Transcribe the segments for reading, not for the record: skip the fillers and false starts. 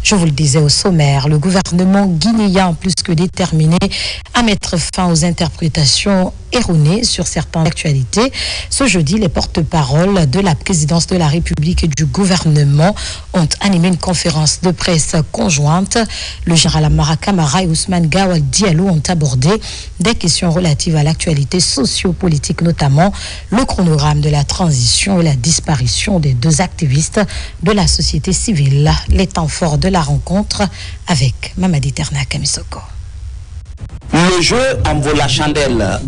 Je vous le disais au sommaire, le gouvernement guinéen plus que déterminé à mettre fin aux interprétations erronées sur certaines actualités. Ce jeudi, les porte-paroles de la présidence de la République et du gouvernement ont animé une conférence de presse conjointe. Le général Amara Camara et Ousmane Gawal Diallo ont abordé des questions relatives à l'actualité socio-politique, notamment le chronogramme de la transition et la disparition des deux activistes de la société civile. Les temps forts de la rencontre avec Mamadi Terna Kamisoko. Le jeu en vaut la chandelle,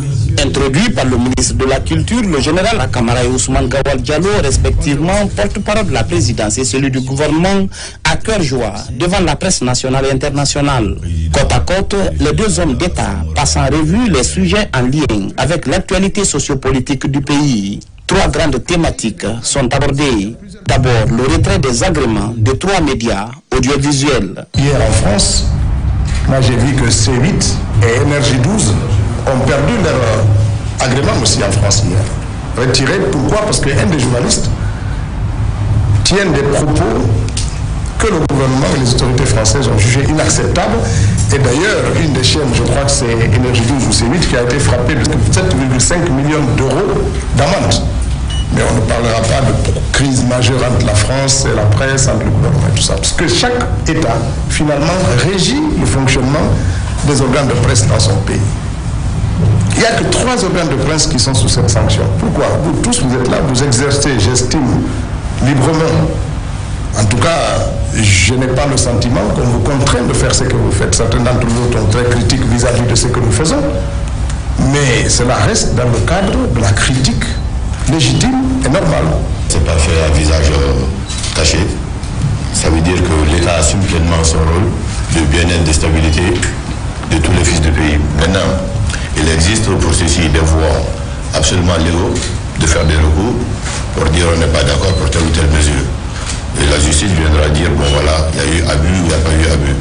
introduit par le ministre de la Culture, le général Akamara et Ousmane Gawal Diallo, respectivement porte-parole de la présidence et celui du gouvernement, à cœur joie devant la presse nationale et internationale. Côte à côte, les deux hommes d'État passent en revue les sujets en lien avec l'actualité sociopolitique du pays. Trois grandes thématiques sont abordées. D'abord, le retrait des agréments de trois médias audiovisuels. Hier en France, moi j'ai vu que C8 et Énergie 12 ont perdu leur agrément aussi en France hier. Retiré, pourquoi? Parce qu'un des journalistes tient des propos que le gouvernement et les autorités françaises ont jugés inacceptables. Et d'ailleurs, une des chaînes, je crois que c'est Énergie 12 ou C8, qui a été frappée de 7,5 millions d'euros d'amende. Mais on ne parlera pas de crise majeure entre la France et la presse, entre le gouvernement et tout ça. Parce que chaque État, finalement, régit le fonctionnement des organes de presse dans son pays. Il n'y a que 3 organes de presse qui sont sous cette sanction. Pourquoi? Vous tous, vous êtes là, vous exercez, j'estime, librement. En tout cas, je n'ai pas le sentiment qu'on vous contraint de faire ce que vous faites. Certains d'entre vous sont très critiques vis-à-vis de ce que nous faisons. Mais cela reste dans le cadre de la critique légitime et normale. C'est pas fait à visage caché. Ça veut dire que l'État assume pleinement son rôle de bien-être, de stabilité de tous les fils du pays. Maintenant, il existe pour ceci des voies absolument légaux de faire des recours pour dire on n'est pas d'accord pour telle ou telle mesure. Et la justice viendra dire, bon voilà, il y a eu abus ou il n'y a pas eu abus.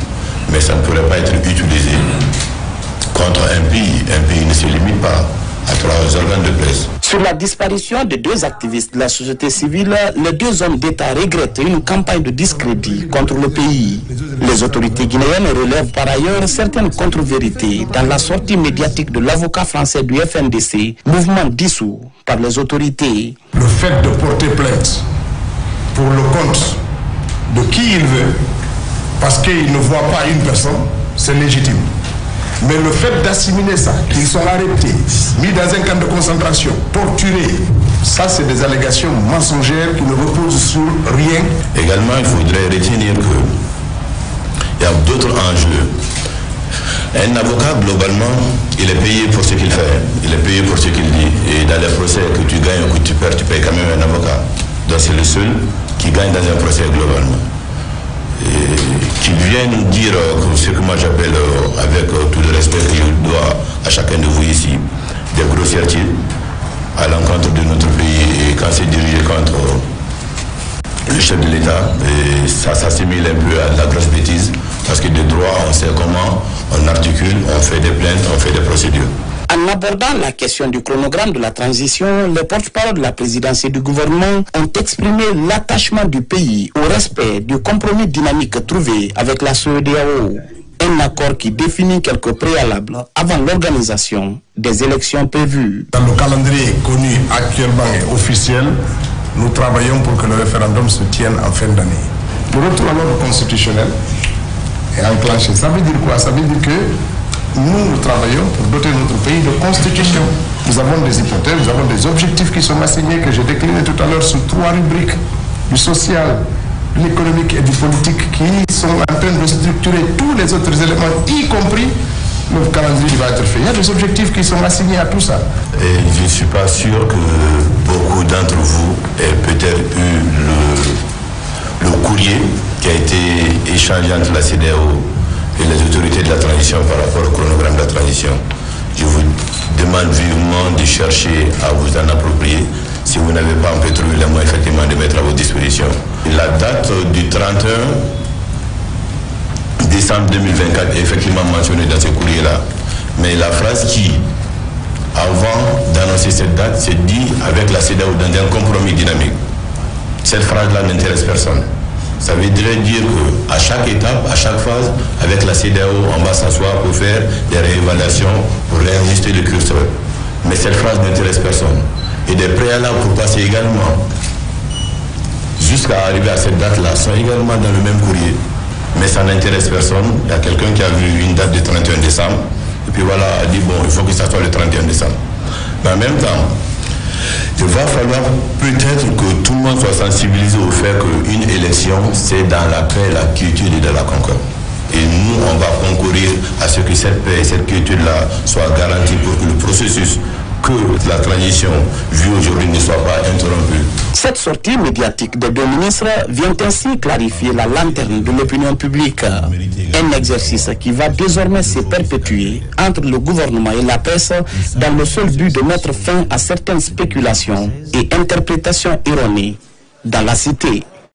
Mais ça ne pourrait pas être utilisé contre un pays. Un pays ne se limite pas à 3 organes de presse. Sur la disparition de 2 activistes de la société civile, les 2 hommes d'État regrettent une campagne de discrédit contre le pays. Les autorités guinéennes relèvent par ailleurs certaines contre-vérités dans la sortie médiatique de l'avocat français du FNDC, mouvement dissous par les autorités. Le fait de porter plainte pour le compte de qui il veut, parce qu'il ne voit pas une personne, c'est légitime. Mais le fait d'assimiler ça, qu'ils sont arrêtés, mis dans un camp de concentration, torturés, ça c'est des allégations mensongères qui ne reposent sur rien. Également, il faudrait retenir qu'il y a d'autres enjeux. Un avocat, globalement, il est payé pour ce qu'il fait, il est payé pour ce qu'il dit. Et dans les procès que tu gagnes ou que tu perds, tu payes quand même un avocat. Donc c'est le seul qui gagne dans un procès globalement. Qui vient nous dire ce que moi j'appelle, avec tout le respect que je dois à chacun de vous ici, des grossièretés à l'encontre de notre pays, et quand c'est dirigé contre le chef de l'État, ça s'assimile un peu à de la grosse bêtise, parce que de droit, on sait comment, on articule, on fait des plaintes, on fait des procédures. En abordant la question du chronogramme de la transition, les porte-parole de la présidence et du gouvernement ont exprimé l'attachement du pays au respect du compromis dynamique trouvé avec la CEDEAO. Un accord qui définit quelques préalables avant l'organisation des élections prévues. Dans le calendrier connu actuellement et officiel, nous travaillons pour que le référendum se tienne en fin d'année. Le retour à l'ordre constitutionnel est enclenché. Ça veut dire quoi? Ça veut dire que nous travaillons pour doter notre pays de constitution. Nous avons des hypothèses, nous avons des objectifs qui sont assignés, que j'ai déclinés tout à l'heure sous 3 rubriques, du social, de l'économique et du politique, qui sont en train de structurer tous les autres éléments, y compris le calendrier qui va être fait. Il y a des objectifs qui sont assignés à tout ça. Et je ne suis pas sûr que beaucoup d'entre vous aient peut-être eu le courrier qui a été échangé entre la CEDEAO et les autorités de la transition par rapport au chronogramme de la transition. Je vous demande vivement de chercher à vous en approprier si vous n'avez pas un peu trouvé les moyens effectivement de mettre à votre disposition. La date du 31 décembre 2024 est effectivement mentionnée dans ce courrier-là. Mais la phrase qui, avant d'annoncer cette date, s'est dit avec la CEDEAO dans un compromis dynamique. Cette phrase-là n'intéresse personne. Ça veut dire qu'à chaque étape, à chaque phase, avec la CEDEAO, on va s'asseoir pour faire des réévaluations, pour réajuster le curseur. Mais cette phrase n'intéresse personne. Et des préalables pour passer également, jusqu'à arriver à cette date-là, sont également dans le même courrier. Mais ça n'intéresse personne. Il y a quelqu'un qui a vu une date de 31 décembre. Et puis voilà, a dit, bon, il faut que ça soit le 31 décembre. Mais en même temps, il va falloir peut-être que tout le monde soit sensibilisé au fait qu'une élection, c'est dans la paix, la quiétude et dans la concorde. Et nous, on va concourir à ce que cette paix et cette quiétude-là soient garanties pour que le processus, que la transition vue aujourd'hui ne soit pas interrompue. Cette sortie médiatique des deux ministres vient ainsi clarifier la lanterne de l'opinion publique. Un exercice qui va désormais se perpétuer entre le gouvernement et la presse dans le seul but de mettre fin à certaines spéculations et interprétations erronées dans la cité.